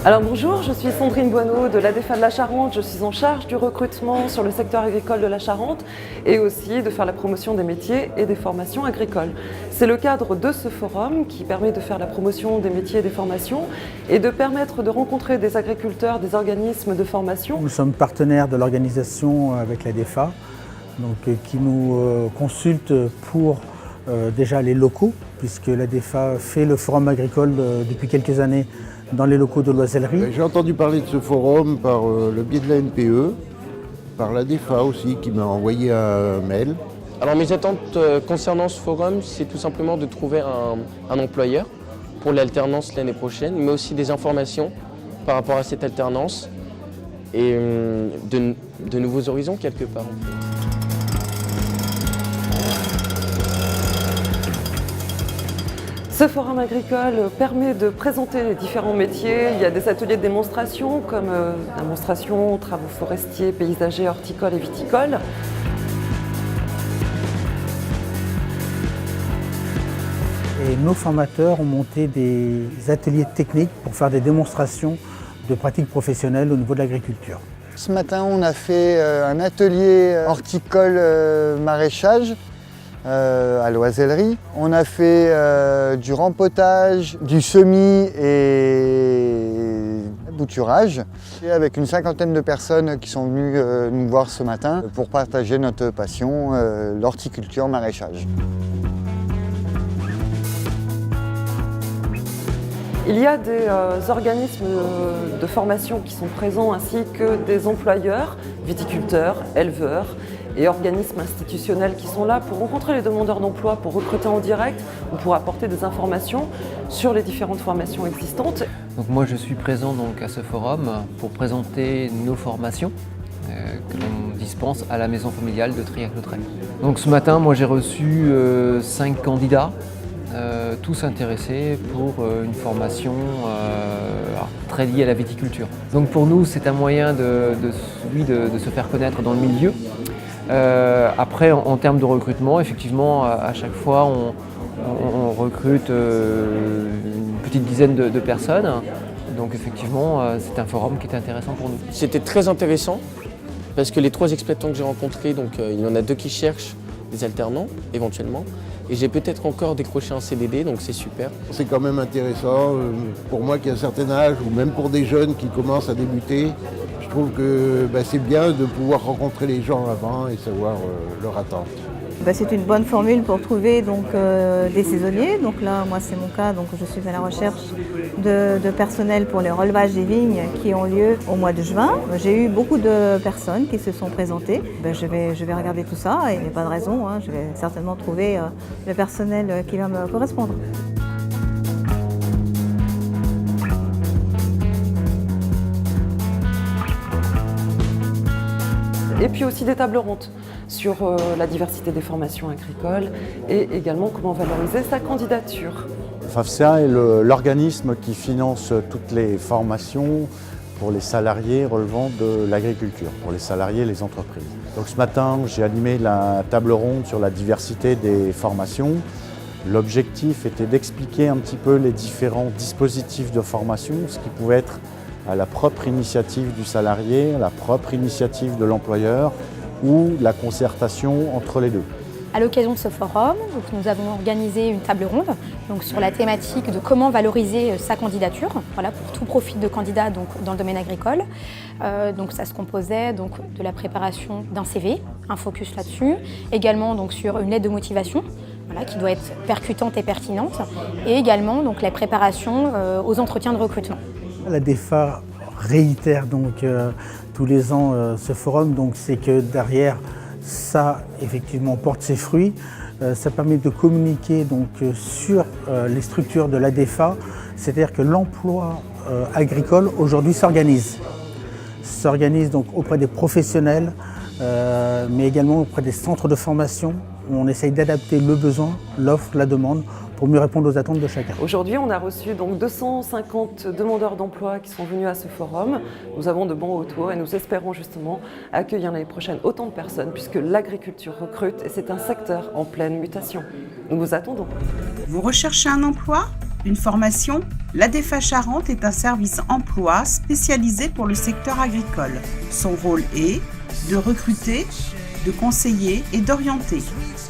Alors bonjour, je suis Sandrine Boineau de l'ADEFA de la Charente. Je suis en charge du recrutement sur le secteur agricole de la Charente et aussi de faire la promotion des métiers et des formations agricoles. C'est le cadre de ce forum qui permet de faire la promotion des métiers et des formations et de permettre de rencontrer des agriculteurs, des organismes de formation. Nous sommes partenaires de l'organisation avec l'ADEFA, qui nous consulte pour déjà les locaux, puisque l'ADEFA fait le forum agricole depuis quelques années dans les locaux de l'Oisellerie. J'ai entendu parler de ce forum par le biais de la NPE, par l'ADEFA aussi qui m'a envoyé un mail. Alors mes attentes concernant ce forum, c'est tout simplement de trouver un employeur pour l'alternance l'année prochaine, mais aussi des informations par rapport à cette alternance et de nouveaux horizons quelque part. Ce forum agricole permet de présenter les différents métiers. Il y a des ateliers de démonstration comme démonstration, travaux forestiers, paysagers, horticoles et viticoles. Et nos formateurs ont monté des ateliers techniques pour faire des démonstrations de pratiques professionnelles au niveau de l'agriculture. Ce matin, on a fait un atelier horticole maraîchage à l'Oisellerie. On a fait du rempotage, du semis et bouturage, et avec une cinquantaine de personnes qui sont venues nous voir ce matin pour partager notre passion, l'horticulture maraîchage. Il y a des organismes de formation qui sont présents ainsi que des employeurs, viticulteurs, éleveurs et organismes institutionnels qui sont là pour rencontrer les demandeurs d'emploi, pour recruter en direct ou pour apporter des informations sur les différentes formations existantes. Donc moi je suis présent à ce forum pour présenter nos formations que l'on dispense à la maison familiale de Triac-le-Trèves. Donc ce matin moi j'ai reçu 5 candidats. Tous intéressés pour une formation très liée à la viticulture. Donc pour nous, c'est un moyen de se faire connaître dans le milieu. Après, en termes de recrutement, effectivement, à chaque fois, on recrute une petite dizaine de personnes. Donc effectivement, c'est un forum qui est intéressant pour nous. C'était très intéressant parce que les 3 exploitants que j'ai rencontrés, il y en a 2 qui cherchent des alternants éventuellement. Et j'ai peut-être encore décroché un CDD, donc c'est super. C'est quand même intéressant, pour moi qui ai un certain âge, ou même pour des jeunes qui commencent à débuter, je trouve que c'est bien de pouvoir rencontrer les gens avant et savoir leur attente. C'est une bonne formule pour trouver des saisonniers. Donc là, moi c'est mon cas, donc je suis à la recherche de personnel pour les relevages des vignes qui ont lieu au mois de juin. J'ai eu beaucoup de personnes qui se sont présentées. Je vais regarder tout ça et il n'y a pas de raison. Je vais certainement trouver le personnel qui va me correspondre. Et puis aussi des tables rondes sur la diversité des formations agricoles et également comment valoriser sa candidature. FAFSA est l'organisme qui finance toutes les formations pour les salariés relevant de l'agriculture, pour les salariés et les entreprises. Donc ce matin, j'ai animé la table ronde sur la diversité des formations. L'objectif était d'expliquer un petit peu les différents dispositifs de formation, ce qui pouvait être à la propre initiative du salarié, à la propre initiative de l'employeur ou la concertation entre les deux. À l'occasion de ce forum, nous avons organisé une table ronde sur la thématique de comment valoriser sa candidature, pour tout profil de candidat dans le domaine agricole. Ça se composait de la préparation d'un CV, un focus là-dessus, également sur une lettre de motivation qui doit être percutante et pertinente, et également la préparation aux entretiens de recrutement. L'ADEFA réitère tous les ans ce forum, c'est que derrière ça effectivement porte ses fruits. Ça permet de communiquer sur les structures de l'ADEFA, c'est-à-dire que l'emploi agricole aujourd'hui s'organise auprès des professionnels, mais également auprès des centres de formation où on essaye d'adapter le besoin, l'offre, la demande pour mieux répondre aux attentes de chacun. Aujourd'hui, on a reçu 250 demandeurs d'emploi qui sont venus à ce forum. Nous avons de bons retours et nous espérons justement accueillir l'année prochaine autant de personnes puisque l'agriculture recrute et c'est un secteur en pleine mutation. Nous vous attendons. Vous recherchez un emploi ? Une formation ? L'ADEFA Charente est un service emploi spécialisé pour le secteur agricole. Son rôle est de recruter, de conseiller et d'orienter.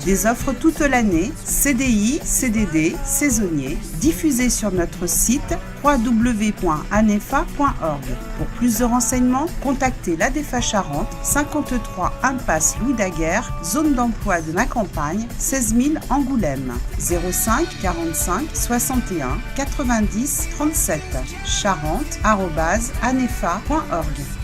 Des offres toute l'année, CDI, CDD, saisonniers, diffusées sur notre site www.anefa.org. Pour plus de renseignements, contactez l'ADEFA Charente, 53 impasse Louis Daguerre, zone d'emploi de la campagne, 16 000 Angoulême, 05 45 61 90 37, charente@anefa.org.